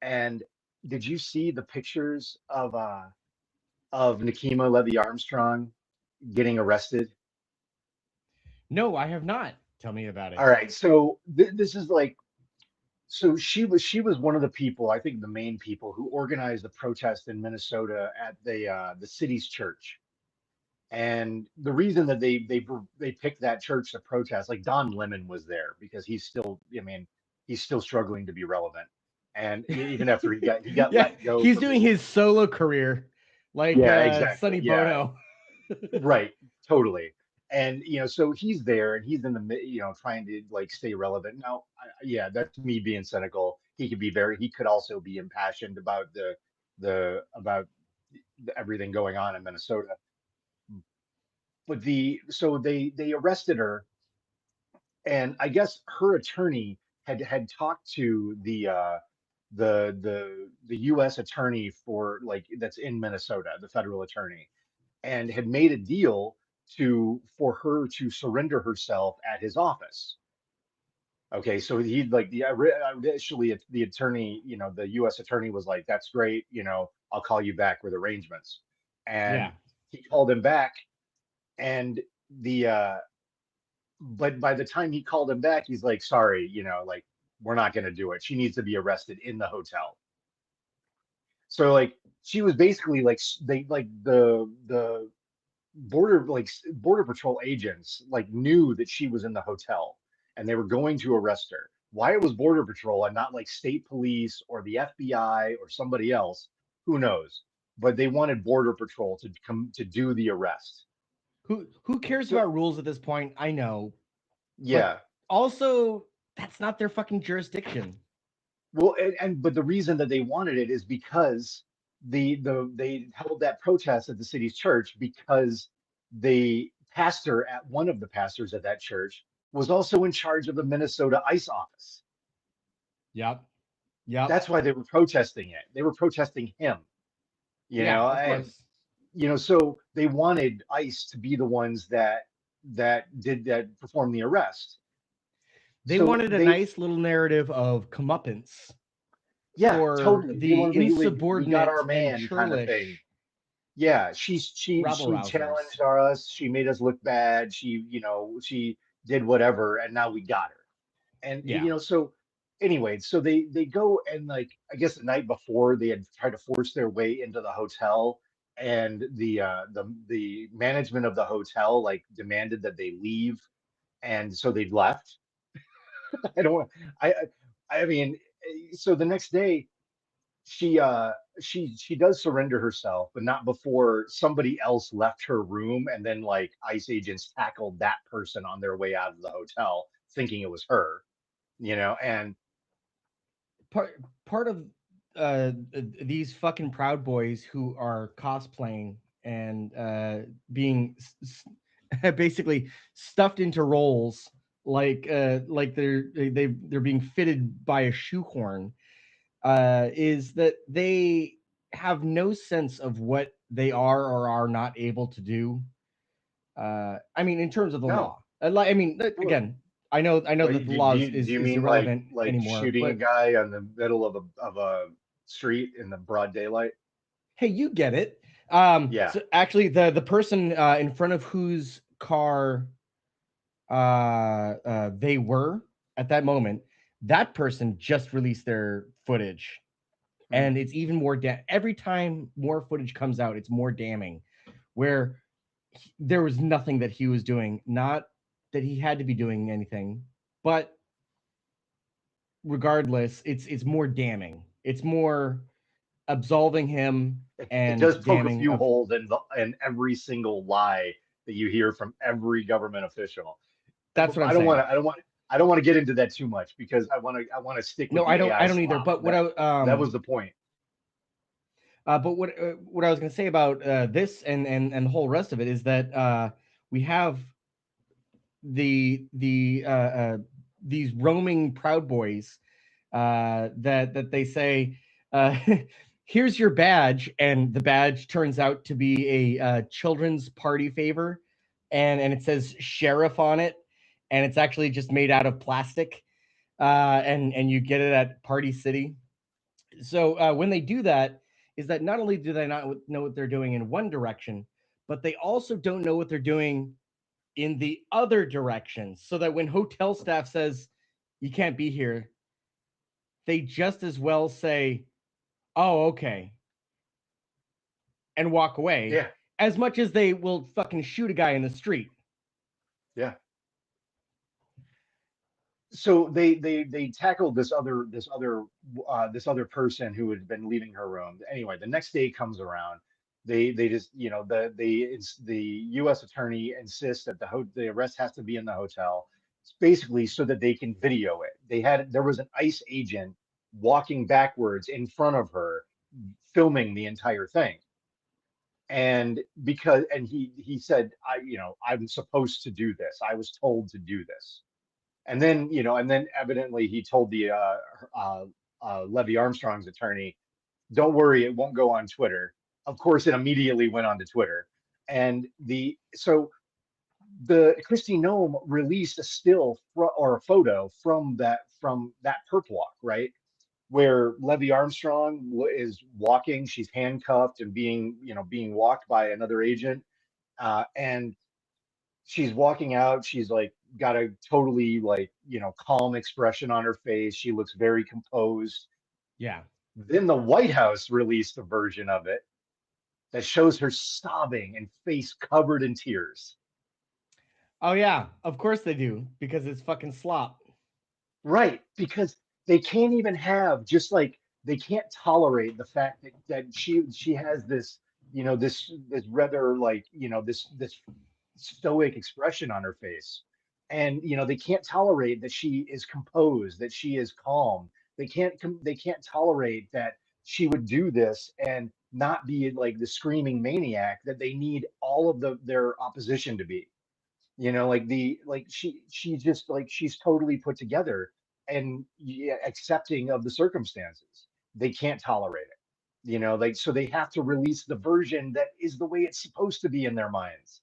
And did you see the pictures of Nakima Levy Armstrong getting arrested? No, I have not. Tell me about All it. right, so this is like, so she was one of the people, I think the main people who organized the protest in Minnesota at the city's church. And the reason that they picked that church to protest, like Don Lemon was there because he's still, I mean, he's still struggling to be relevant. And even after he got Yeah, let go he's from doing his, his solo career, like yeah, exactly. Sonny Yeah, Bono. right, totally. And so he's there and he's in trying to like stay relevant. Now, yeah, that's me being cynical. He could also be impassioned about everything going on in Minnesota. But they arrested her, and I guess her attorney had talked to the U.S. attorney for like that's in Minnesota, the federal attorney, and had made a deal to for her to surrender herself at his office. Okay, so he like initially the attorney, the U.S. attorney was like, "That's great, I'll call you back with arrangements," and Yeah, he called him back, and the but by the time he called him back, he's like, "Sorry, like we're not going to do it. She needs to be arrested in the hotel." So like she was basically like they like the border patrol agents like knew that she was in the hotel and they were going to arrest her. Why it was border patrol and not like state police or the FBI or somebody else, who knows? But they wanted border patrol to come to do the arrest. who cares So about rules at this point? I know, but yeah. also that's not their fucking jurisdiction. Well, and but the reason that they wanted it is because they held that protest at the city's church because the pastor at one of the pastors at that church was also in charge of the Minnesota ICE office. Yep, yep, That's why they were protesting it. They were protesting him, yeah, of and course. so they wanted ICE to be the ones that performed the arrest. They So wanted a they nice little narrative of comeuppance yeah, for totally. They the wanted to we got our insubordinate and man kind of thing. churlish Yeah, rabble she rousers. challenged us. She made us look bad. She did whatever, and now we got her. And Yeah, so anyway, so they go and like I guess the night before they had tried to force their way into the hotel, and the management of the hotel like demanded that they leave, and so they left. I don't. I I mean, so the next day she she does surrender herself, but not before somebody else left her room, and then like ICE agents tackled that person on their way out of the hotel, thinking it was her, and part of these fucking Proud Boys who are cosplaying and being basically stuffed into roles like they're being fitted by a shoehorn, is that they have no sense of what they are or are not able to do. I mean, in terms of the no. law. I mean, Well, again, I know what, that the law do you is mean like irrelevant anymore, shooting a but guy on the middle of a street in the broad daylight? hey, you get it. Yeah. So actually, the person in front of whose car they were at that moment, that person just released their footage, Mhm. and it's even more. Every time more footage comes out, it's more damning. Where there was nothing that he was doing, not that he had to be doing anything, but regardless, it's more damning. It's more absolving him It does and poke a damning few of. holes in every single lie that you hear from every government official. That's what I'm I don't want saying. to. I don't want to get into that too much because I want to stick with No, the I AI don't either. slop. But what I That was the point. but what I was going to say about this and the whole rest of it is that we have these roaming Proud Boys that they say, uh, here's your badge, and the badge turns out to be a children's party favor, and it says sheriff on it, and it's actually just made out of plastic, and you get it at Party City. So when they do that, is that not only do they not know what they're doing in one direction, but they also don't know what they're doing in the other direction. So that when hotel staff says you can't be here, they just as well say, "Oh, okay," and walk away, Yeah, as much as they will fucking shoot a guy in the street. yeah. So they tackled this other person who had been leaving her room. Anyway, the next day comes around. They just the U.S. attorney insists that the arrest has to be in the hotel, basically so that they can video it. There was an ICE agent walking backwards in front of her, filming the entire thing. And he said, I'm supposed to do this. I was told to do this. And then evidently he told the uh, Levy Armstrong's attorney, "Don't worry, it won't go on Twitter." Of course, it immediately went onto Twitter, and the Christy Nome released a or a photo from that perp walk, right, where Levy Armstrong is walking. She's handcuffed and being walked by another agent, and she's walking out. She's like got a totally calm expression on her face. She looks very composed. Yeah. Then the White House released a version of it that shows her sobbing and face covered in tears. Oh yeah, of course they do because it's fucking slop. Right, because they can't even have just like they can't tolerate the fact that she has this, this rather this stoic expression on her face. And they can't tolerate that she is composed, that she is calm. They can't tolerate that she would do this and not be like the screaming maniac that they need all of their opposition to be. She's just like she's totally put together and, yeah, accepting of the circumstances. They can't tolerate it. So they have to release the version that is the way it's supposed to be in their minds.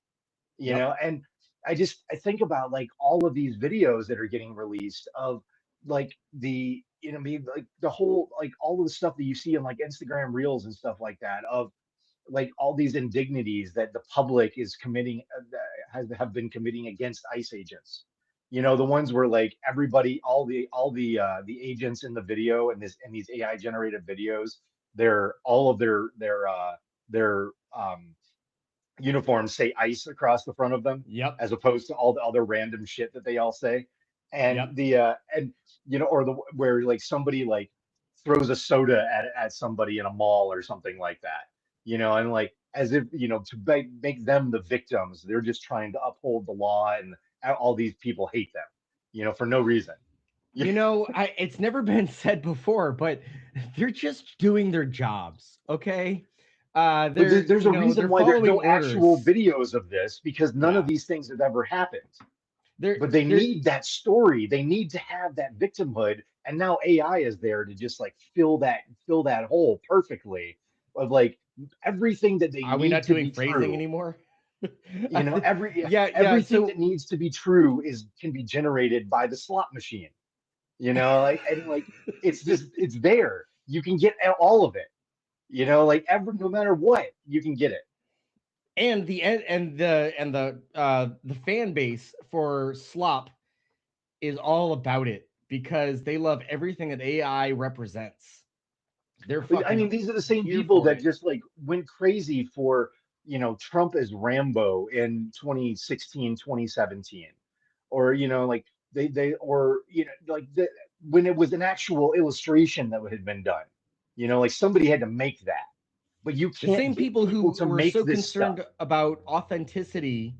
Yep. And I think about like all of these videos that are getting released of like I mean, like the whole, like all of the stuff that you see on like Instagram reels and stuff like that, of like all these indignities that the public is committing, have been committing against ICE agents. The ones where like everybody, all the agents in the video and these AI generated videos, all of their uniforms say ICE across the front of them, Yep. as opposed to all the other random shit that they all say. And Yep. or the where like somebody like throws a soda at somebody in a mall or something like that. And like as if, to make them the victims. They're just trying to uphold the law, and all these people hate them, for no reason. It's never been said before, but they're just doing their jobs, okay? But They're there's a reason they're why there's following no actual orders. videos of this, because none of Yeah. these things have ever happened. They're But they they're need that story. They need to have that victimhood, and now AI is there to just like fill that hole perfectly, of like everything that they Are we need not to doing be phrasing true. anymore? Every Yeah, everything that so needs to be true can be generated by the slot machine. Like it's there. You can get all of it. Like no matter what, you can get it. and the fan base for slop is all about it because they love everything that AI represents. They're I fucking mean, these are the same here people for that it. just like went crazy for, Trump as Rambo in 2016, 2017. Or, like or, like when it was an actual illustration that had been done, like somebody had to make that. But you The can't same get people people who to were make so this stuff. concerned about authenticity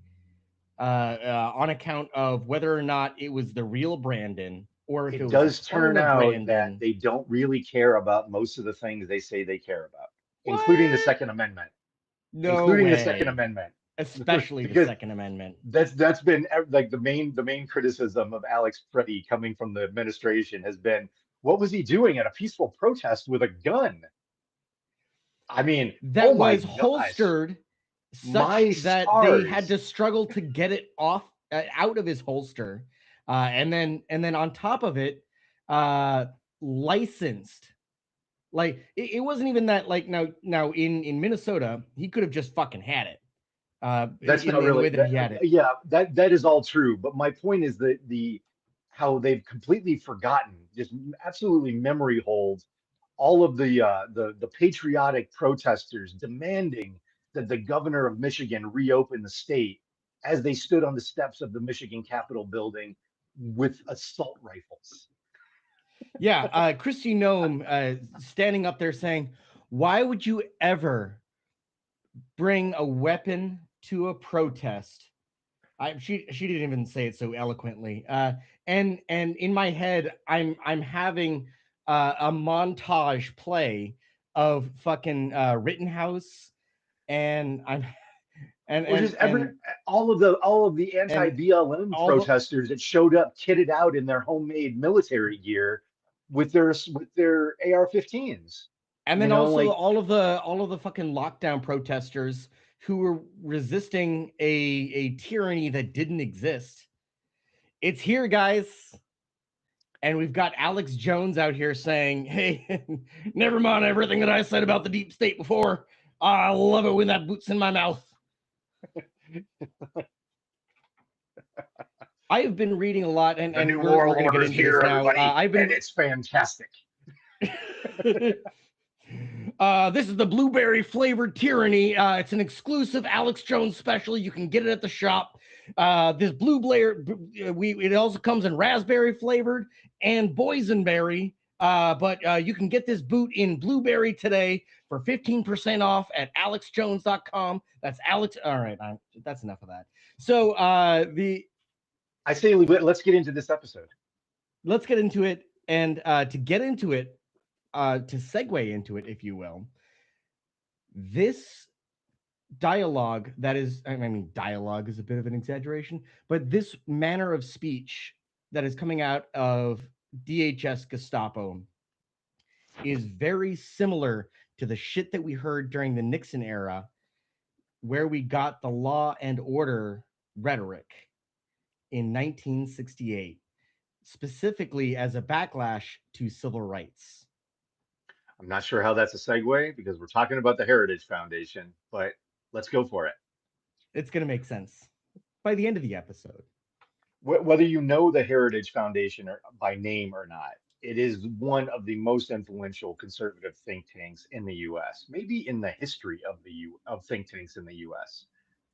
on account of whether or not it was the real Brandon or if it It was a does clone turn of out that Brandon. they don't really care about most of the things they say they care about, including the What? Second Amendment, No including the Second way. Amendment. Especially the Because Second Amendment. that's been like the main criticism of Alex Preddy coming from the administration has been, what was he doing at a peaceful protest with a gun? I mean, oh That my was gosh, holstered such my that they had stars. to struggle to get it off out of his holster, and then on top of it, uh, licensed. Like it wasn't even that. Like now in Minnesota, he could have just fucking had it. That's not In the way really that that. he had it. Yeah, that is all true. But my point is that the how they've completely forgotten, just absolutely memory hold all of the patriotic protesters demanding that the governor of Michigan reopen the state as they stood on the steps of the Michigan Capitol building with assault rifles. Yeah, Christy Nome standing up there saying, "Why would you ever bring a weapon to a protest?" She didn't even say it so eloquently. And in my head, I'm having a montage play of fucking Rittenhouse, and I'm and Or and just and all of the and anti-BLM all the protesters that showed up kitted out in their homemade military gear with their AR-15s. and You then know, also like all of the fucking lockdown protesters who were resisting a tyranny that didn't exist. It's here, guys. And we've got Alex Jones out here saying, "Hey, never mind everything that I said about the deep state before. I love it when that boot's in my mouth." I have been reading a lot, the new and we're world going to get order is into this here, now. everybody, I've and been it's fantastic. this is the blueberry flavored tyranny. It's an exclusive Alex Jones special. You can get it at the shop. This blueberry, it also comes in raspberry flavored and boysenberry. But you can get this boot in blueberry today for 15% off at alexjones.com. That's Alex. All right, that's enough of that. So I say let's get into this episode. let's get into it. And to get into it, to segue into it, if you will, this dialogue that is, I mean, dialogue is a bit of an exaggeration, but this manner of speech that is coming out of DHS Gestapo is very similar to the shit that we heard during the Nixon era, where we got the law and order rhetoric in 1968, specifically as a backlash to civil rights. I'm not sure how that's a segue because we're talking about the Heritage Foundation, but let's go for it. It's going to make sense by the end of the episode. Whether you know the Heritage Foundation or by name or not, it is one of the most influential conservative think tanks in the U.S., maybe in the history of of think tanks in the U.S.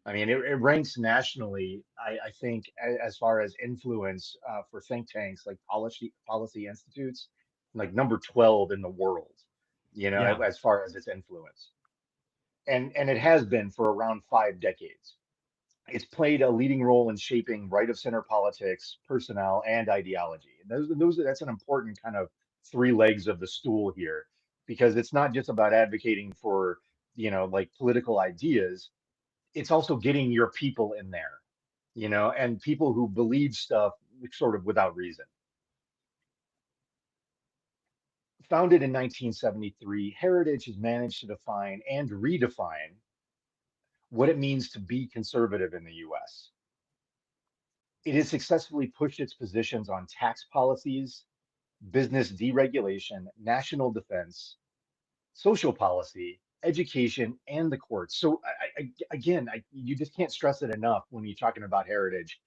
I mean, it ranks nationally, I think, as far as influence for think tanks like policy institutes, like number 12 in the world, you know, Yeah. as far as its influence. And it has been for around 5 decades. It's played a leading role in shaping right of center politics, personnel, and ideology. And that's an important kind of three legs of the stool here, because it's not just about advocating for, like political ideas. It's also getting your people in there, and people who believe stuff sort of without reason. Founded in 1973, Heritage has managed to define and redefine what it means to be conservative in the US. It has successfully pushed its positions on tax policies, business deregulation, national defense, social policy, education, and the courts. So again, you just can't stress it enough when you're talking about heritage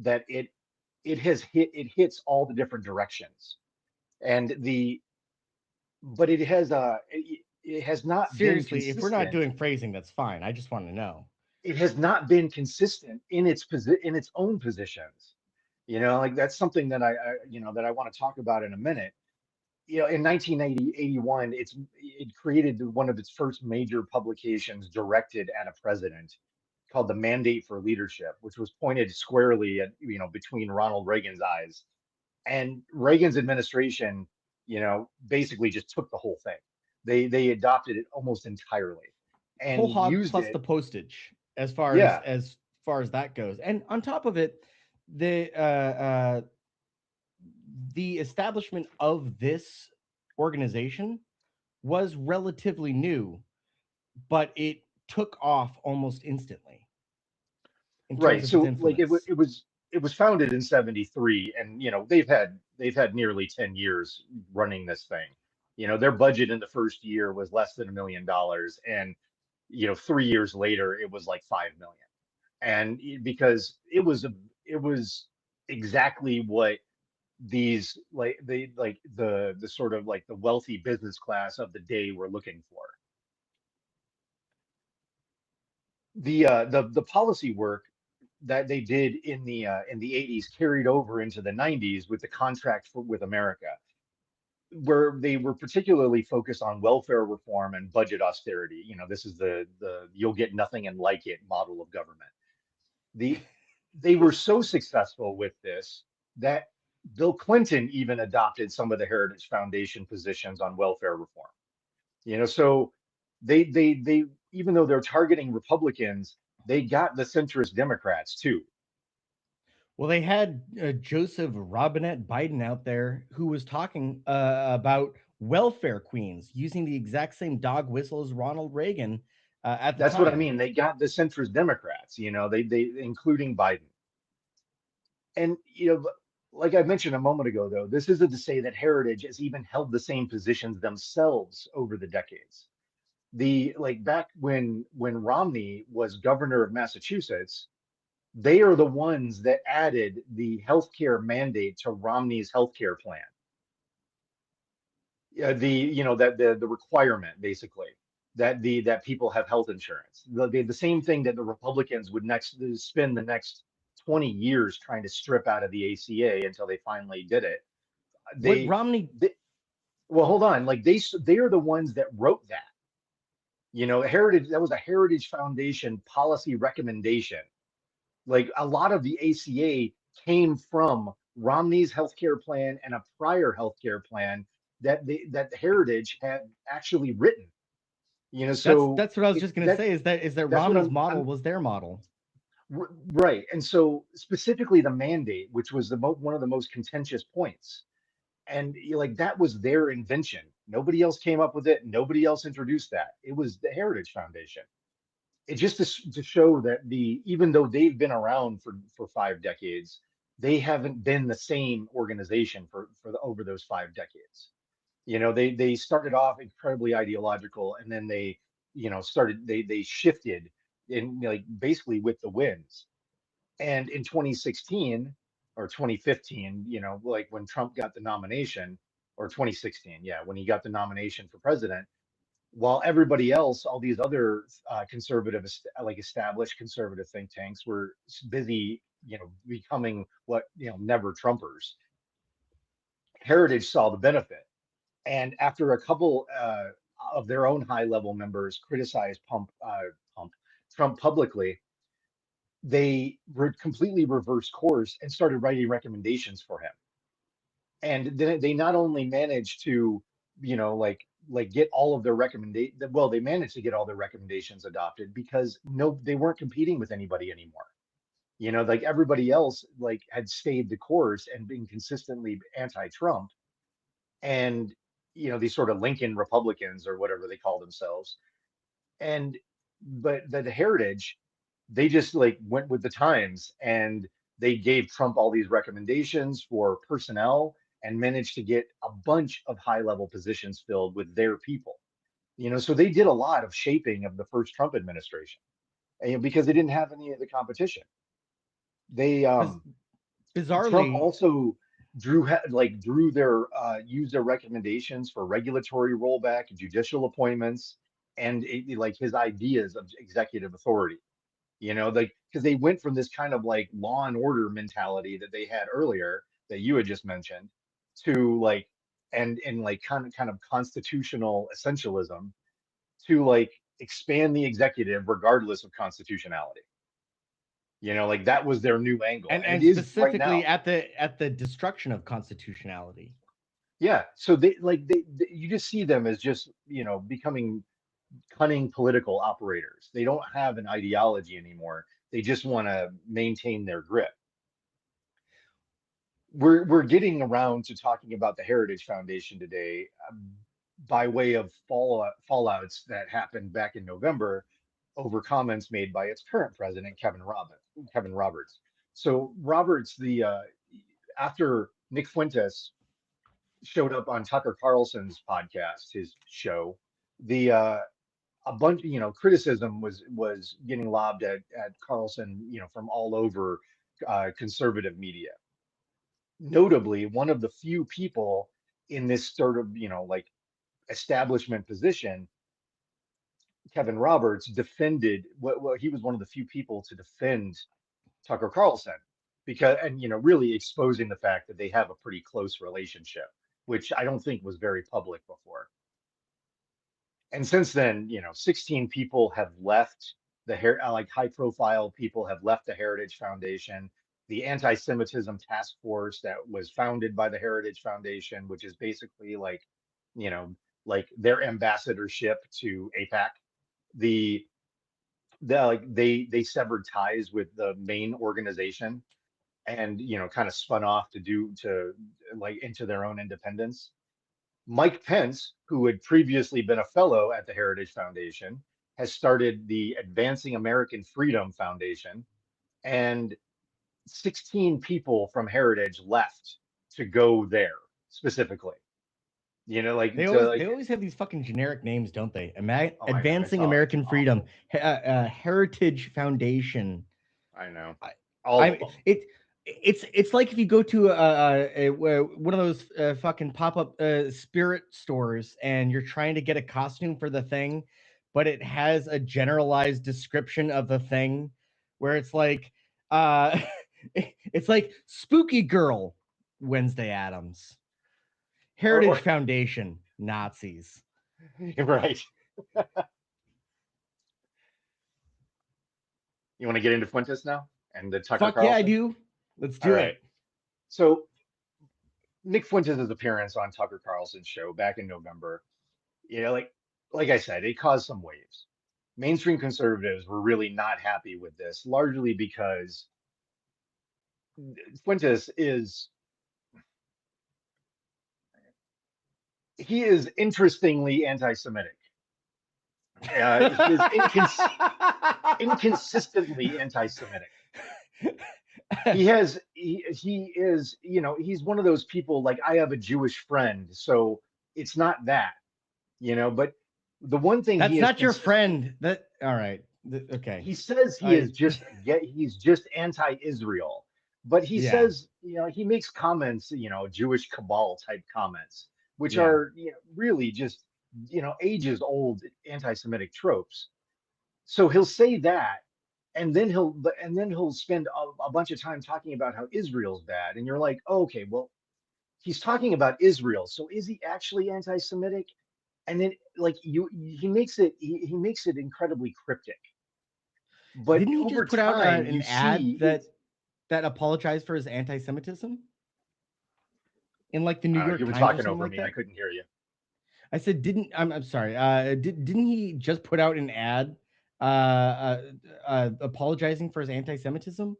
that it hits all the different directions, and the but it has not been Seriously, if we're not consistent. doing phrasing, that's fine. I just want to know. It has not been consistent in in its own positions. Like that's something that that I want to talk about in a minute. In 1981, it created one of its first major publications directed at a president called the Mandate for Leadership, which was pointed squarely at, between Ronald Reagan's eyes. And Reagan's administration, basically just took the whole thing. They adopted it almost entirely Whole and hog used plus it. the postage, Yeah, as far as that goes. And on top of it, the establishment of this organization was relatively new, but it took off almost instantly in terms right. of its So like influence. it was founded in 73, and they've had nearly 10 years running this thing. Their budget in the first year was less than $1 million, and 3 years later it was like 5 million. And because it was exactly what these the sort of like the wealthy business class of the day were looking for. The policy work that they did in the 80s carried over into the 90s with the contract with America, where they were particularly focused on welfare reform and budget austerity. This is the you'll get nothing and like it model of government. The They were so successful with this that Bill Clinton even adopted some of the Heritage Foundation positions on welfare reform. So they even though they're targeting Republicans, they got the centrist Democrats too. Well, they had Joseph Robinette Biden out there who was talking about welfare queens using the exact same dog whistle as Ronald Reagan at the That's what I time. mean. They got the centrist Democrats, they including Biden. And like I mentioned a moment ago, though, this isn't to say that Heritage has even held the same positions themselves over the decades. The like back when Romney was governor of Massachusetts, they are the ones that added the healthcare mandate to Romney's healthcare plan. The that the requirement basically that people have health insurance. The same thing that the Republicans would next spend the next 20 years trying to strip out of the ACA until they finally did it. What They, Romney they well, hold on, like they are the ones that wrote that. Heritage, that was a Heritage Foundation policy recommendation. Like a lot of the ACA came from Romney's healthcare plan and a prior healthcare plan that Heritage had actually written. So that's what I was just going to say is that that's what Romney's I'm model I'm was their model. right. And so specifically the mandate, which was one of the most contentious points, and like that was their invention. Nobody else came up with it. Nobody else introduced that. It was the Heritage Foundation. It just to show that even though they've been around for 5 decades, they haven't been the same organization for over those 5 decades. They started off incredibly ideological, and then they shifted in like basically with the winds. And in 2016 or 2015, like when Trump got the nomination, or 2016, yeah, when he got the nomination for president, while everybody else, all these other conservative, like established conservative think tanks, were busy, becoming what never Trumpers. Heritage saw the benefit, and after a couple of their own high-level members criticized Trump publicly, they completely reversed course and started writing recommendations for him. And then they not only managed to, get all of their recommendations. Well, they managed to get all their recommendations adopted because no, they weren't competing with anybody anymore. Like everybody else, like had stayed the course and been consistently anti-Trump, and these sort of Lincoln Republicans or whatever they call themselves. And but the Heritage, they just like went with the times, and they gave Trump all these recommendations for personnel and managed to get a bunch of high level positions filled with their people. So they did a lot of shaping of the first Trump administration, and because they didn't have any of the competition. They Biz- Trump Bizarrely, also drew their used their recommendations for regulatory rollback, judicial appointments, and like his ideas of executive authority. Like because they went from this kind of like law and order mentality that they had earlier that you had just mentioned to like and like kind of constitutional essentialism to like expand the executive regardless of constitutionality. Like that was their new angle, and it and is right specifically now. at the destruction of constitutionality. Yeah, so they you just see them as just becoming cunning political operators. They don't have an ideology anymore. They just want to maintain their grip. We're getting around to talking about the Heritage Foundation today, by way of fallouts that happened back in November over comments made by its current president, Kevin Roberts. So Roberts, the after Nick Fuentes showed up on Tucker Carlson's podcast, his show. The A bunch, criticism was getting lobbed at Carlson, from all over conservative media. Notably, one of the few people in this sort of, like establishment position, Kevin Roberts, defended what he was one of the few people to defend Tucker Carlson because, and really exposing the fact that they have a pretty close relationship, which I don't think was very public before. And since then, 16 people have left like high profile people have left the Heritage Foundation. The anti-Semitism task force that was founded by the Heritage Foundation, which is basically like, you know, like their ambassadorship to APAC. The like they severed ties with the main organization and kind of spun off to like into their own independence. Mike Pence, who had previously been a fellow at the Heritage Foundation, has started the Advancing American Freedom Foundation, and 16 people from Heritage left to go there specifically. Like They to always like, they always have these fucking generic names, don't they? oh, I know Advancing it's American Freedom, awful. Heritage Foundation. I know I, all of I them. it's like if you go to one of those fucking pop up spirit stores and you're trying to get a costume for the thing, but it has a generalized description of the thing, where it's like uh, it's like Spooky Girl, Wednesday Adams, Heritage Or Foundation, Nazis. right. You want to get into Fuentes now and the Tucker Fuck yeah, I Carlson? do. Let's All do right. it. So Nick Fuentes' appearance on Tucker Carlson's show back in November, like I said, it caused some waves. Mainstream conservatives were really not happy with this, largely because Fuentes is interestingly anti-Semitic. He is inconsistently anti-Semitic. He is, he's one of those people like I have a Jewish friend, so it's not that, but the one thing he That's is not your consistent. friend. That all right. Okay. He says I he's just anti-Israel, but he yeah. says, he makes comments, Jewish cabal type comments, which Yeah. are, really just, ages old anti-Semitic tropes. So he'll say that, and then he'll spend a bunch of time talking about how Israel's bad, and you're like, oh, okay, well, he's talking about Israel, so is he actually anti-Semitic? And then like he makes it incredibly cryptic. But Didn't he over just put out time, you an ad see it's that apologized for his anti-Semitism in like the New York you were Times or talking something over like me. I that? couldn't hear you. I said, didn't I'm sorry. Didn't he just put out an ad apologizing for his anti-Semitism?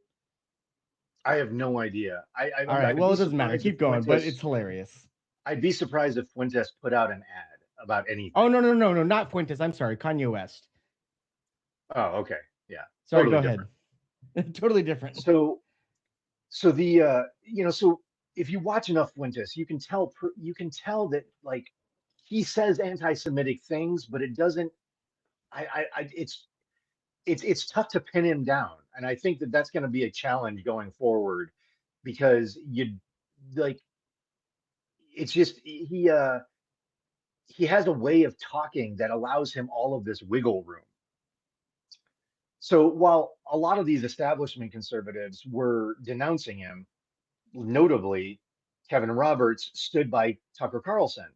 I have no idea. All right. I'd Well, be it doesn't matter. surprised if Keep going, but it's Fuentes. hilarious. I'd be surprised if Fuentes put out an ad about Oh anything. no, no, no, no, not Fuentes. I'm sorry, Kanye West. Oh, okay, yeah, Sorry, go totally ahead. different. Totally different. So so the so if you watch enough Fuentes, you can tell that like he says anti-Semitic things, but it doesn't. It's tough to pin him down, and I think that that's going to be a challenge going forward because you like it's just he has a way of talking that allows him all of this wiggle room. So while a lot of these establishment conservatives were denouncing him, notably, Kevin Roberts stood by Tucker Carlson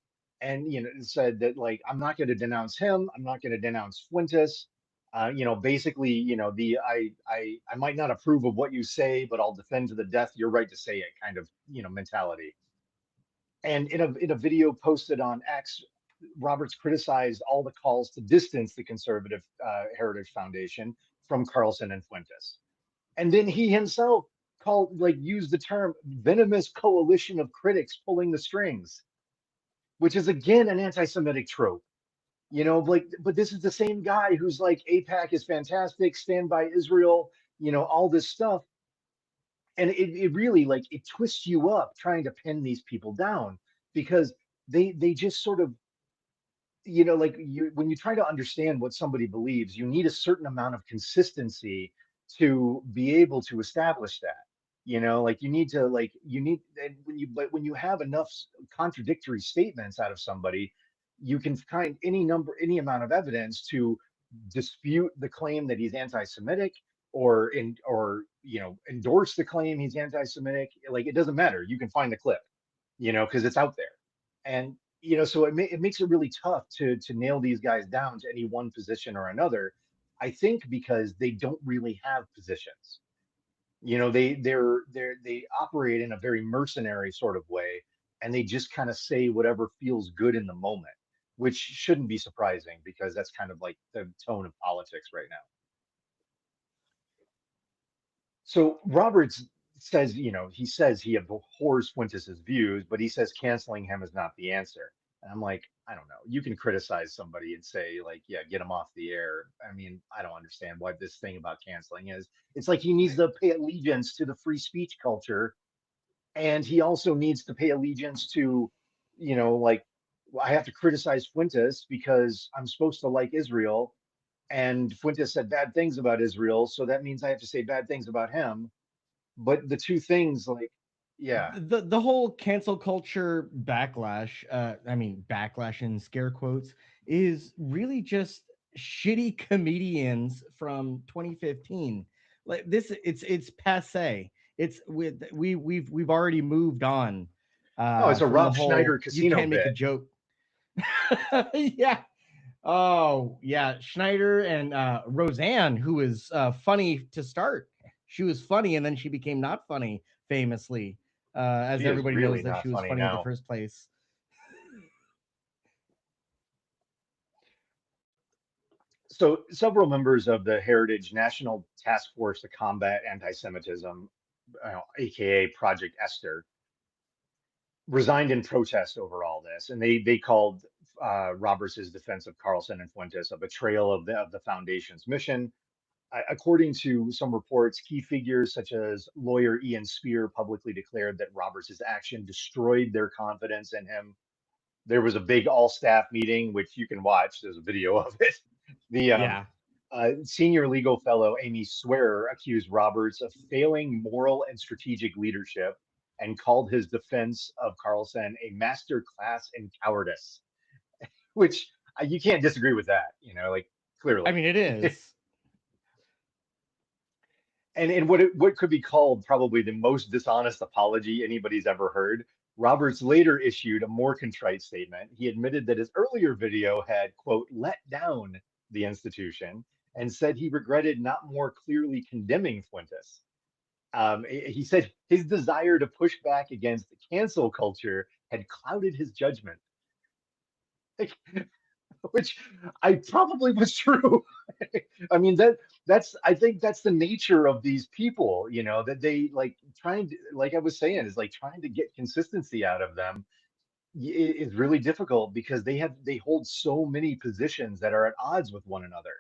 and said that like I'm not going to denounce him, I'm not going to denounce Fuentes. Basically, the I might not approve of what you say, but I'll defend to the death your right to say it kind of mentality. And in a video posted on X, Roberts criticized all the calls to distance the conservative Heritage Foundation from Carlson and Fuentes. And then he himself used the term venomous coalition of critics pulling the strings, which is again an anti-Semitic trope. But this is the same guy who's like APAC is fantastic, stand by Israel, all this stuff. And it really like it twists you up trying to pin these people down. because they just sort of, like when you try to understand what somebody believes, you need a certain amount of consistency to be able to establish that. Like you need, and when you have enough contradictory statements out of somebody, you can find any amount of evidence to dispute the claim that he's anti-Semitic, or endorse the claim he's anti-Semitic. Like, it doesn't matter. You can find the clip, because it's out there. And so it makes it really tough to nail these guys down to any one position or another. I think because they don't really have positions. They operate in a very mercenary sort of way, and they just kind of say whatever feels good in the moment, which shouldn't be surprising because that's kind of like the tone of politics right now. So Roberts says, he says he abhors Fuentes' views, but he says canceling him is not the answer. And I'm like, I don't know. You can criticize somebody and say, like, yeah, get him off the air. I mean, I don't understand what this thing about canceling is. It's like he needs to pay allegiance to the free speech culture, and he also needs to pay allegiance to, like, I have to criticize Fuentes because I'm supposed to like Israel, and Fuentes said bad things about Israel, so that means I have to say bad things about him. But the two things, like, yeah. The whole cancel culture backlash, I mean backlash in scare quotes, is really just shitty comedians from 2015. Like this, it's passe. It's with we've already moved on No, it's a from the Rob whole Schneider you casino can't make a bit. joke. Yeah. Oh yeah, Schneider and Roseanne, who was funny to start. She was funny, and then she became not funny, famously, as She is everybody knows really that not she was funny funny in the now. first place. So several members of the Heritage National Task Force to Combat Anti-Semitism, aka Project Esther, resigned in protest over all this, and they called Roberts' defense of Carlson and Fuentes a betrayal of the foundation's mission. According to some reports, key figures such as lawyer Ian Spear publicly declared that Roberts' action destroyed their confidence in him. There was a big all-staff meeting, which you can watch. There's a video of it. The Yeah, senior legal fellow Amy Swearer accused Roberts of failing moral and strategic leadership and called his defense of Carlson a master class in cowardice, which you can't disagree with that, like, I clearly. mean it is. And what could be called probably the most dishonest apology anybody's ever heard, Roberts later issued a more contrite statement. He admitted that his earlier video had, quote, let down the institution, and said he regretted not more clearly condemning Fuentes. He said his desire to push back against the cancel culture had clouded his judgment. Like, which I probably was true. I mean, that's I think that's the nature of these people, that they like trying to, like I was saying, is like trying to get consistency out of them is really difficult because they hold so many positions that are at odds with one another.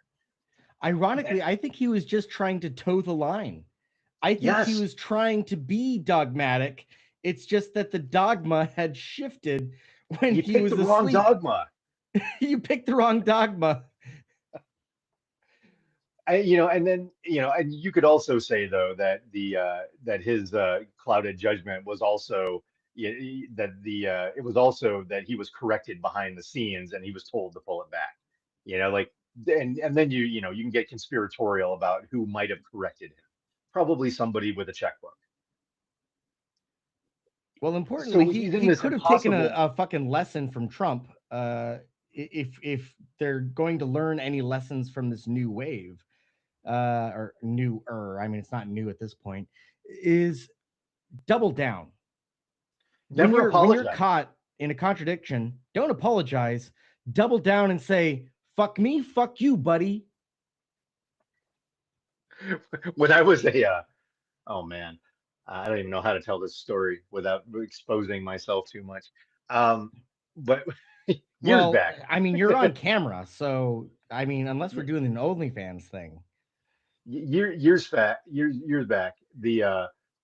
And Ironically, I think he was just trying to toe the line. I think he yes, was trying to be dogmatic. It's just that the dogma had shifted when you he picked the was wrong asleep. dogma. You picked the wrong dogma. And then and you could also say though that that his clouded judgment was also, that it was also that he was corrected behind the scenes and he was told to pull it back. Like, and then you can get conspiratorial about who might have corrected him. Probably somebody with a checkbook. Well, importantly, So he he's in he this could have taken impossible. a fucking lesson from Trump. If they're going to learn any lessons from this new wave, or newer, I mean, it's not new at this point, is double down. When Never you're apologize. caught in a contradiction, don't apologize. Double down and say, "Fuck me, fuck you, buddy." When I was oh man, I don't even know how to tell this story without exposing myself too much. Um, but years Well, back, I mean, you're on camera, so I mean, unless we're doing an OnlyFans thing. years back, the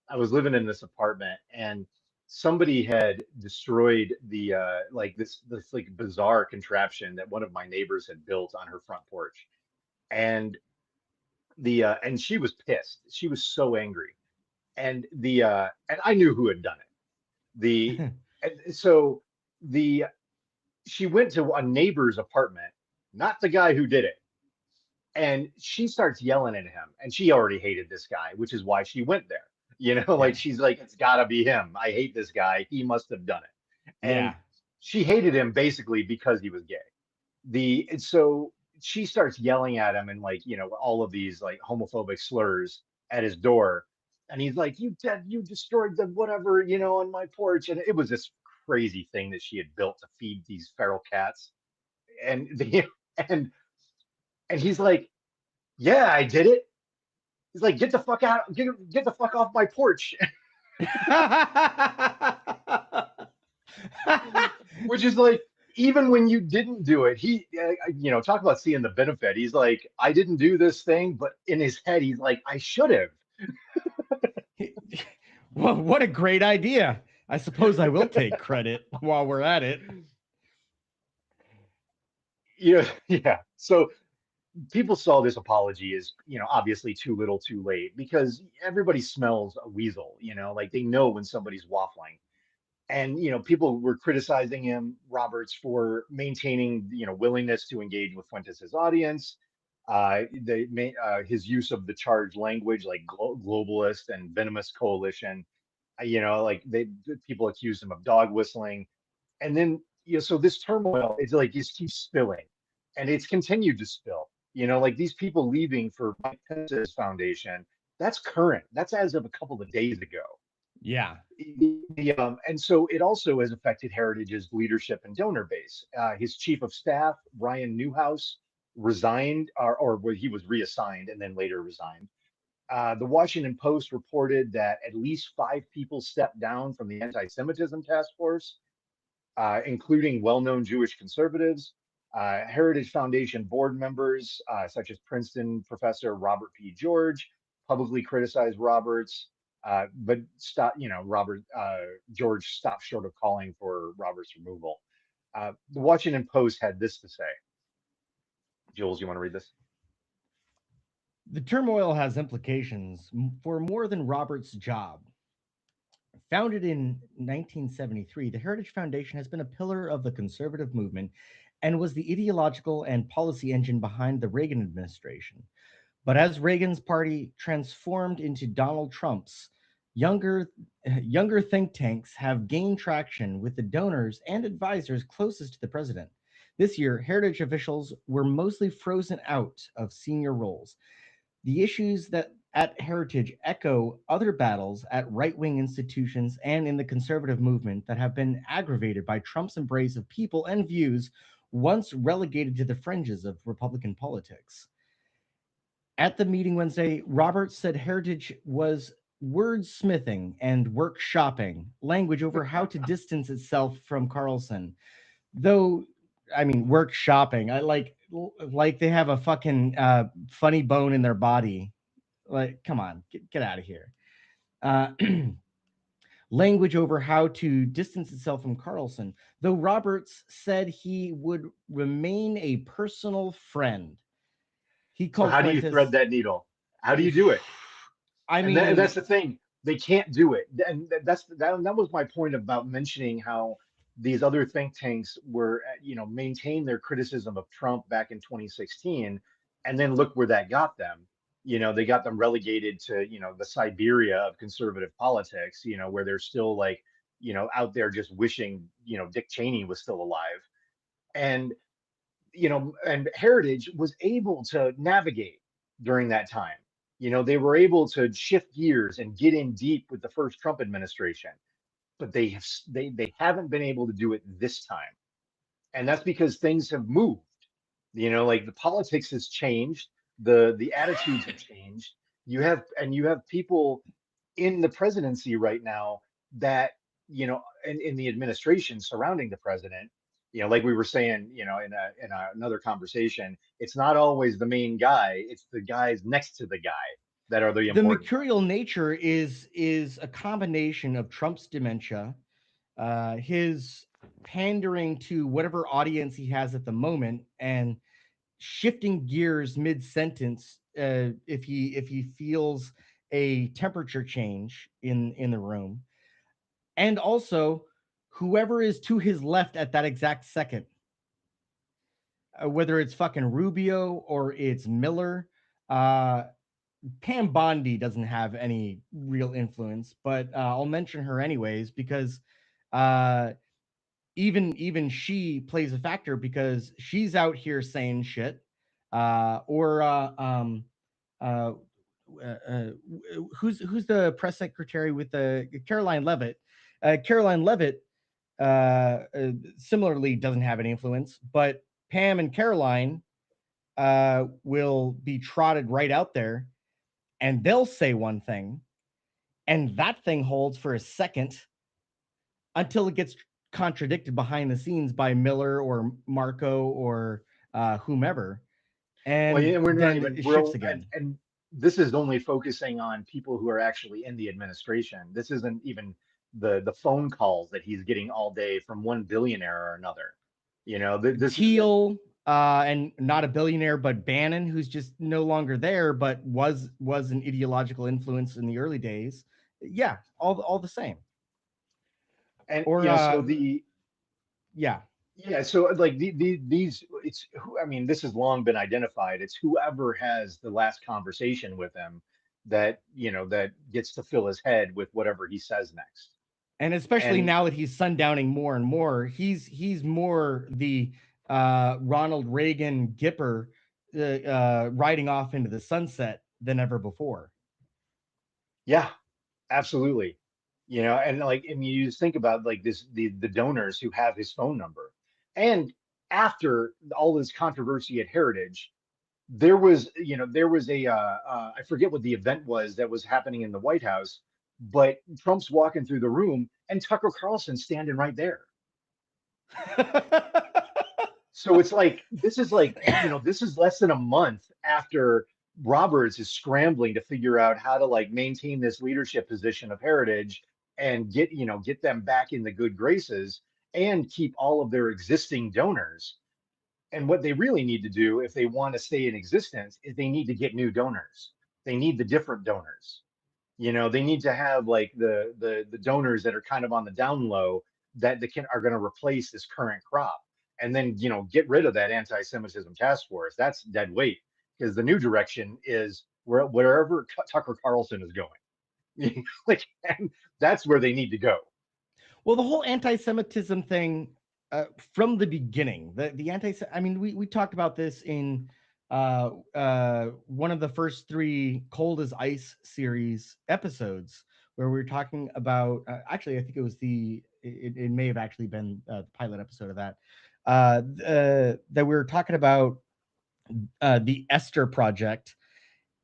I was living in this apartment, and somebody had destroyed the like this like bizarre contraption that one of my neighbors had built on her front porch. And the and she was pissed. She was so angry. And I knew who had done it. The and so the she went to a neighbor's apartment, not the guy who did it. And she starts yelling at him, and she already hated this guy, which is why she went there. Like Yeah. she's like, it's gotta be him. I hate this guy. He must have done it. And Yeah. she hated him basically because he was gay. And so she starts yelling at him and like, all of these like homophobic slurs at his door. And he's like, you destroyed the whatever, on my porch. And it was this crazy thing that she had built to feed these feral cats. And the and and he's like, yeah, I did it. He's like, get the fuck out, get the fuck off my porch. Which is like, even when you didn't do it, talk about seeing the benefit. He's like, I didn't do this thing, but in his head, he's like, I should have. Well, what a great idea. I suppose I will take credit while we're at it. Yeah. So people saw this apology as, obviously too little too late, because everybody smells a weasel, like they know when somebody's waffling. And people were criticizing him, Roberts, for maintaining willingness to engage with Fuentes's audience. His use of the charged language like globalist and venomous coalition. Like people accused him of dog whistling. And then so this turmoil, it's like it keeps spilling, and it's continued to spill. Like these people leaving for Mike Pence's foundation, that's current. That's as of a couple of days ago. Yeah. And so it also has affected Heritage's leadership and donor base. His chief of staff, Ryan Newhouse, resigned, or well, he was reassigned and then later resigned. The Washington Post reported that at least 5 people stepped down from the anti-Semitism task force, including well-known Jewish conservatives. Heritage Foundation board members, such as Princeton professor Robert P. George, publicly criticized Roberts. But George stopped short of calling for Roberts' removal. The Washington Post had this to say. Jules, you want to read this? The turmoil has implications for more than Robert's job. Founded in 1973, the Heritage Foundation has been a pillar of the conservative movement and was the ideological and policy engine behind the Reagan administration. But as Reagan's party transformed into Donald Trump's, younger think tanks have gained traction with the donors and advisors closest to the president. This year, Heritage officials were mostly frozen out of senior roles. The issues that at Heritage echo other battles at right-wing institutions and in the conservative movement that have been aggravated by Trump's embrace of people and views once relegated to the fringes of Republican politics. At the meeting Wednesday, Roberts said Heritage was wordsmithing and workshopping language over how to distance itself from Carlson. Though, I mean, workshopping, I like they have a fucking funny bone in their body. Like, come on, get out of here. Language over how to distance itself from Carlson, though Roberts said he would remain a personal friend. He So called how do you thread that needle? How do you do it? I And mean, that's the thing. They can't do it. And that was my point about mentioning how these other think tanks were, maintain their criticism of Trump back in 2016, and then look where that got them. They got them relegated to, the Siberia of conservative politics, where they're still like, out there just wishing, Dick Cheney was still alive. And, and Heritage was able to navigate during that time. They were able to shift gears and get in deep with the first Trump administration, but they haven't been able to do it this time. And that's because things have moved. Like the politics has changed, the attitudes have changed. You have people in the presidency right now that, in the administration surrounding the president, like we were saying, another conversation, it's not always the main guy, it's the guys next to the guy that are the the important mercurial nature is a combination of Trump's dementia, his pandering to whatever audience he has at the moment and shifting gears mid sentence if he feels a temperature change in the room, and also whoever is to his left at that exact second, whether it's fucking Rubio or it's Miller. uh Pam Bondi doesn't have any real influence, but I'll mention her anyways because uh even she plays a factor because she's out here saying shit. Or uh, who's the press secretary with the Caroline Levitt? Caroline Levitt similarly doesn't have any influence, but Pam and Caroline will be trotted right out there, and they'll say one thing, and that thing holds for a second until it gets contradicted behind the scenes by Miller or Marco or whomever, Well, yeah, and and we're not then even it shifts real, again. and this is only focusing on people who are actually in the administration. This isn't even the phone calls that he's getting all day from one billionaire or another. This isn't. Teal, and not a billionaire, but Bannon, who's just no longer there, but was an ideological influence in the early days. Yeah, all the same. And Or so the yeah, yeah, so like these, I mean, this has long been identified. It's whoever has the last conversation with him that, that gets to fill his head with whatever he says next. and especially And now that he's sundowning more and more, he's more the Ronald Reagan Gipper, riding off into the sunset than ever before. yeah, absolutely. And like, and you just think about like the donors who have his phone number. And after all this controversy at Heritage, there was I forget what the event was that was happening in the White House, but Trump's walking through the room and Tucker Carlson standing right there. So it's like this is less than a month after Roberts is scrambling to figure out how to like maintain this leadership position of Heritage and get them back in the good graces and keep all of their existing donors. And what they really need to do if they want to stay in existence is they need to get new donors. They need the different donors. They need to have like the donors that are kind of on the down low that are going to replace this current crop, and then get rid of that anti-Semitism task force. That's dead weight because the new direction is wherever Tucker Carlson is going. Like, and that's where they need to go. Well, the whole anti-Semitism thing, from the beginning, the anti. I mean, we talked about this in one of the first three Cold as Ice series episodes, where we were talking about. Actually, I think it was it may have actually been the pilot episode of that. That we were talking about the Esther Project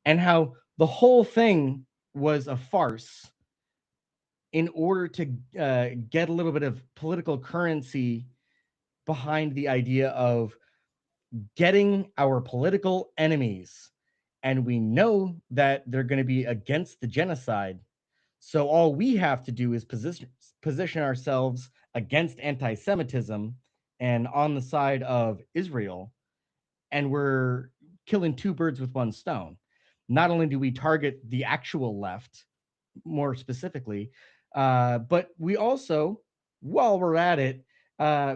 and how the whole thing was a farce in order to get a little bit of political currency behind the idea of getting our political enemies. And we know that they're going to be against the genocide. So all we have to do is position ourselves against anti Semitism and on the side of Israel. And we're killing two birds with one stone. Not only do we target the actual left, more specifically, but we also, while we're at it,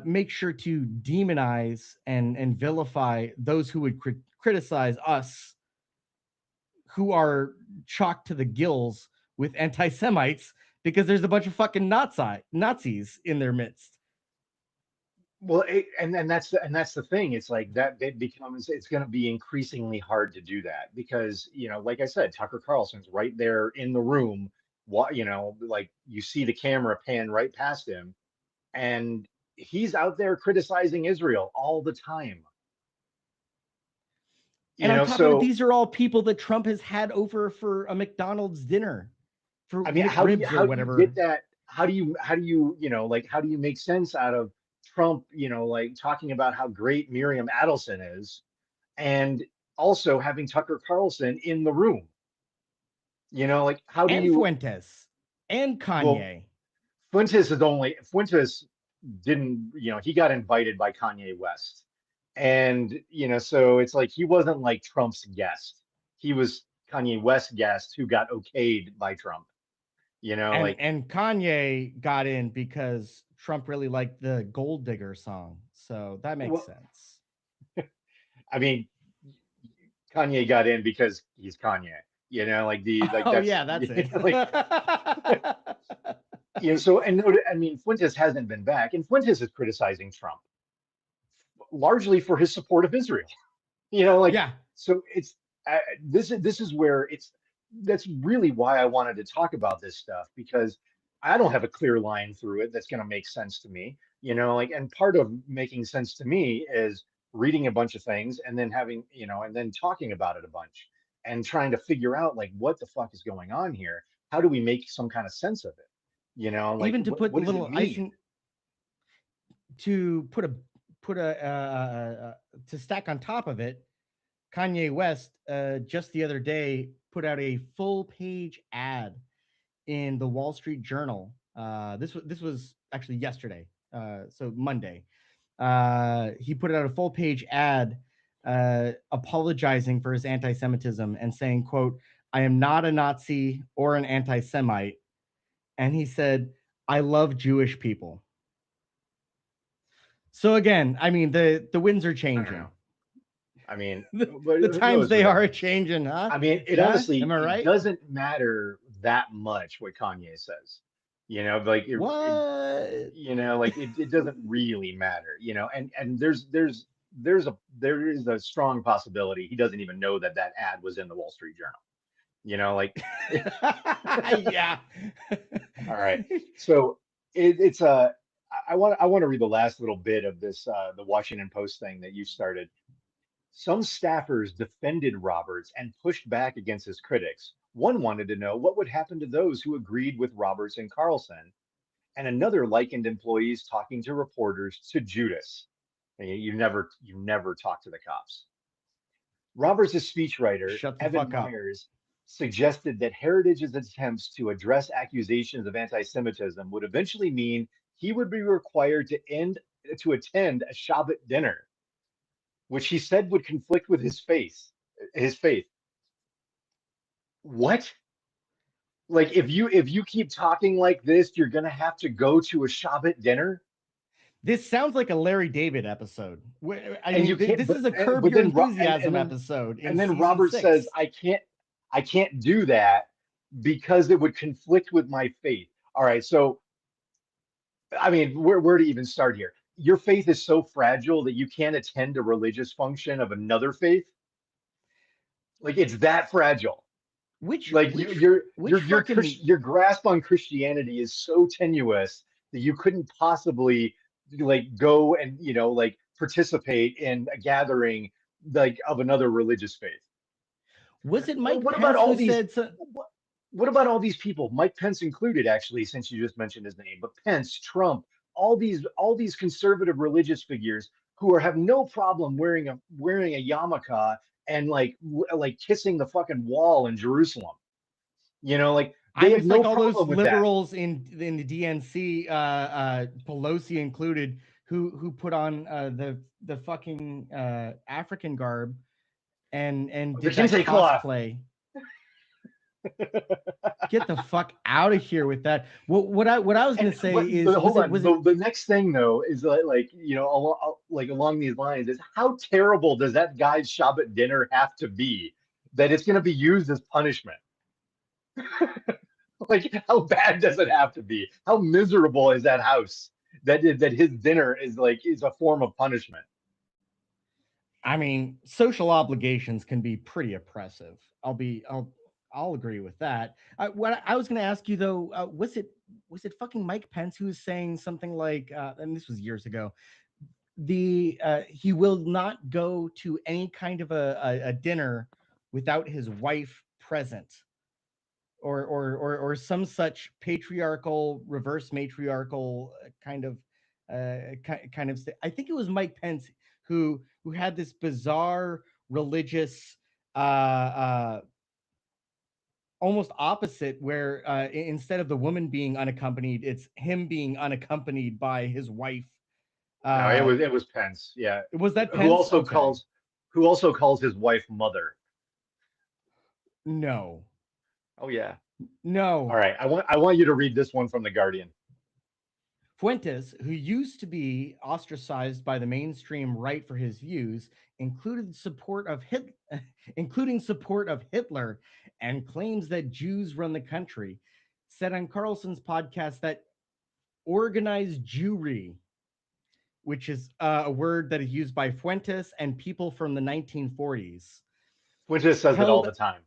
make sure to demonize and vilify those who would criticize us, who are chalked to the gills with anti-Semites, because there's a bunch of fucking Nazis in their midst. Well, and that's the thing. It's like that it becomes it's going to be increasingly hard to do that because like I said, Tucker Carlson's right there in the room. What like you see the camera pan right past him, and he's out there criticizing Israel all the time. And on top of it, So these are all people that Trump has had over for a McDonald's dinner, for I mean, how do you McRibs or how do you get whatever. that? How do you like how do you make sense out of Trump? Like talking about how great Miriam Adelson is, and also having Tucker Carlson in the room. Like how do And you? Fuentes and Well, Kanye. Fuentes didn't, he got invited by Kanye West. And, so it's like he wasn't like Trump's guest. He was Kanye West's guest who got okayed by Trump. Like, And Kanye got in because Trump really liked the Gold Digger song. So that makes well, sense. I mean, Kanye got in because he's Kanye. Like Oh that's yeah, that's it. like so and I mean Fuentes hasn't been back, and Fuentes is criticizing Trump largely for his support of Israel. Like, Yeah. so this is where that's really why I wanted to talk about this stuff, because I don't have a clear line through it that's going to make sense to me. Like, and part of making sense to me is reading a bunch of things and then having, and then talking about it a bunch and trying to figure out like what the fuck is going on here. How do we make some kind of sense of it? Like Even to put a what does it little mean? icing, to put a to stack on top of it, Kanye West just the other day put out a full page ad in the Wall Street Journal. This was actually yesterday, so Monday. He put out a full page ad apologizing for his anti-Semitism and saying, "quote I am not a Nazi or an anti-Semite," and he said, "I love Jewish people." So again, I mean the winds are I don't know. changing. I mean, but The who times knows what they that are means? changing, huh? I mean, Yeah, am I it right? doesn't matter that much what Kanye says. Like What? like it doesn't really matter, and there is a strong possibility he doesn't even know that that ad was in the Wall Street Journal. Like Yeah. all right. So it's I want to read the last little bit of this the Washington Post thing that you started. Some staffers defended Roberts and pushed back against his critics. One wanted to know what would happen to those who agreed with Roberts and Carlson, and another likened employees talking to reporters to Judas. And you never talk to the cops. Roberts' speechwriter, Shut the Evan fuck up. Myers, suggested that Heritage's attempts to address accusations of anti-Semitism would eventually mean he would be required to attend a Shabbat dinner, which he said would conflict with his faith. What? Like, if you keep talking like this, you're gonna have to go to a Shabbat dinner, This sounds like a Larry David episode. I and mean, you can't. this is a Curb But Your then Enthusiasm episode in and then season Robert says, 6. I can't do that because it would conflict with my faith. All right, so I mean, where to even start here? Your faith is so fragile that you can't attend a religious function of another faith. Like, it's that fragile. Which Like which fucking your grasp on Christianity is so tenuous that you couldn't possibly like go and like participate in a gathering like of another religious faith. was it What, Mike what about Pence all who these said so? what, what about all these people, Mike Pence included, actually, since you just mentioned his name, but Pence, Trump, all these conservative religious figures who have no problem wearing a yarmulke and like kissing the fucking wall in Jerusalem. Like they have It's no like all those problem with that. liberals in the DNC, Pelosi included, who put on the fucking African garb and The did that kente cloth. cosplay. Get the fuck out of here with that. What I was gonna And say but is, hold on. was it The next thing though is like along these lines is how terrible does that guy's Shabbat dinner have to be that it's going to be used as punishment? Like, how bad does it have to be? How miserable is that house that his dinner is a form of punishment? I mean, social obligations can be pretty oppressive. I'll agree with that. What I was going to ask you though, was it fucking Mike Pence who was saying something like, and this was years ago, the he will not go to any kind of a dinner without his wife present, or some such patriarchal, reverse matriarchal kind of I think it was Mike Pence who had this bizarre religious uh almost opposite, where instead of the woman being unaccompanied, it's him being unaccompanied by his wife. No, Uh, it was Pence. Yeah, was that who Pence? also Okay. calls who also calls his wife mother. No, Oh yeah. All no. right, I want you to read this one from the Guardian. Fuentes, who used to be ostracized by the mainstream right for his views, included support of including support of Hitler, and claims that Jews run the country, said on Carlson's podcast that organized Jewry, which is a word that is used by Fuentes and people from the 1940s, Fuentes says it all held. the time.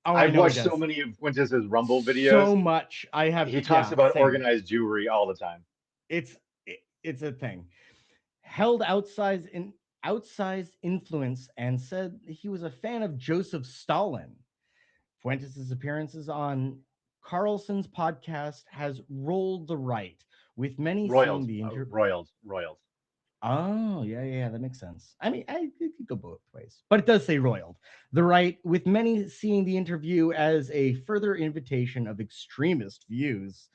Oh, I I've know he watched so does many of Fuentes' Rumble so videos. much. I have, He talks yeah, about same. organized Jewry all the time. It's it's a thing. Held outsized influence and said he was a fan of Joseph Stalin. Fuentes' appearances on Carlson's podcast has rolled the right, with many seeing the Roiled. Oh, yeah, yeah, that makes sense. I mean, it could go both ways, but it does say roiled. The right, with many seeing the interview as a further invitation of extremist views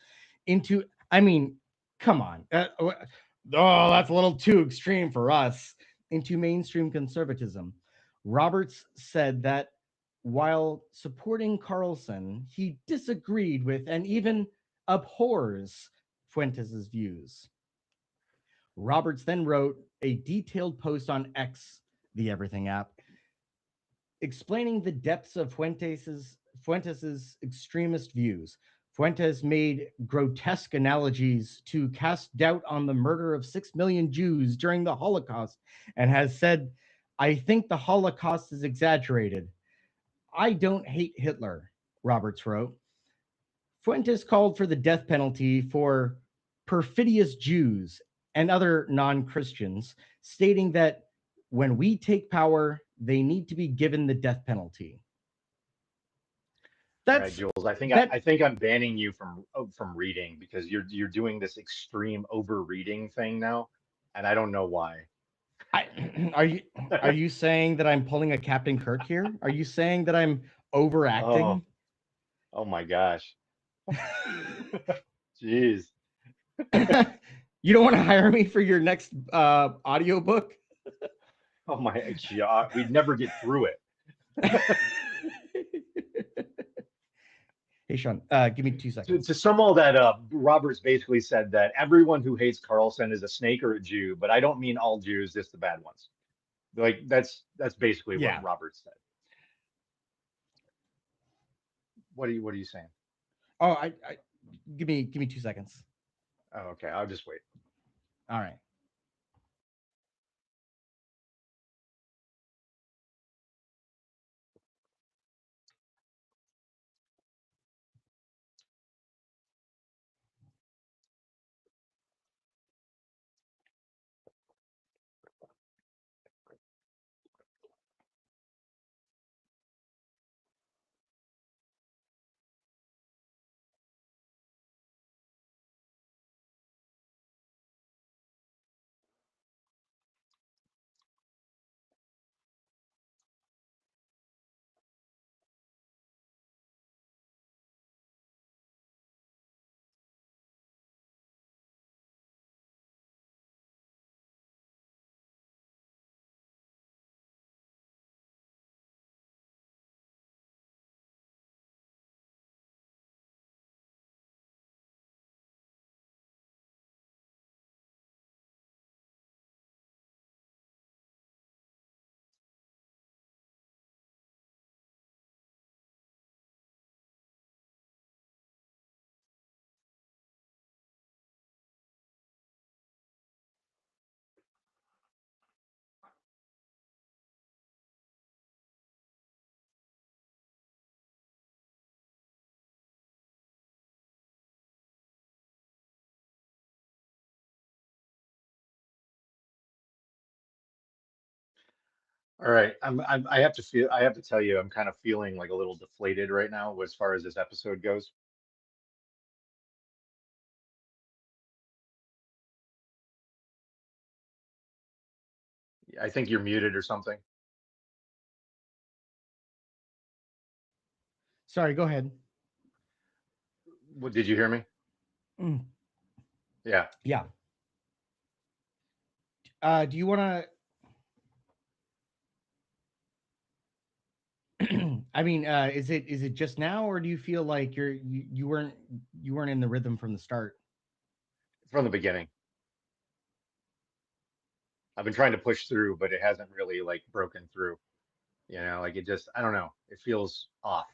into, I mean, come on. Oh, that's a little too extreme for us, into mainstream conservatism. Roberts said that while supporting Carlson, he disagreed with and even abhors Fuentes' views. Roberts then wrote a detailed post on X, the Everything app, explaining the depths of Fuentes's extremist views. Fuentes made grotesque analogies to cast doubt on the murder of 6 million Jews during the Holocaust and has said, I think the Holocaust is exaggerated. I don't hate Hitler, Roberts wrote. Fuentes called for the death penalty for perfidious Jews and other non Christians, stating that when we take power, they need to be given the death penalty. All right, That's Jules. I that. think I'm banning you from reading because you're doing this extreme overreading thing now, and I don't know why. Are you saying that I'm pulling a Captain Kirk here? Are you saying that I'm Oh, overacting? oh my gosh. Jeez. You don't want to hire me for your next audiobook? Oh my God. We'd never get through it. Hey, Sean, give me 2 seconds. To sum all that up, Roberts basically said that everyone who hates Carlson is a snake or a Jew, but I don't mean all Jews, just the bad ones. Like that's basically what Yeah. Roberts said. What are you saying? Oh, give me 2 seconds. Oh, okay, I'll just wait. All right. All right, I have to tell you, I'm kind of feeling like a little deflated right now as far as this episode goes. I think you're muted or something. Sorry, go ahead. What, did you hear me? Mm, Yeah. yeah. Do you want to? I mean, is it just now, or do you feel like you weren't in the rhythm from the start? From the beginning. I've been trying to push through, but it hasn't really like broken through. You know, like it just, I don't know. It feels off.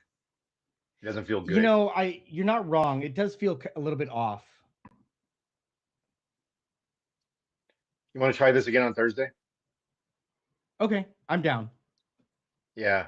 It doesn't feel You good. know, you're not wrong. It does feel a little bit off. You want to try this again on Thursday? Okay, I'm down. Yeah.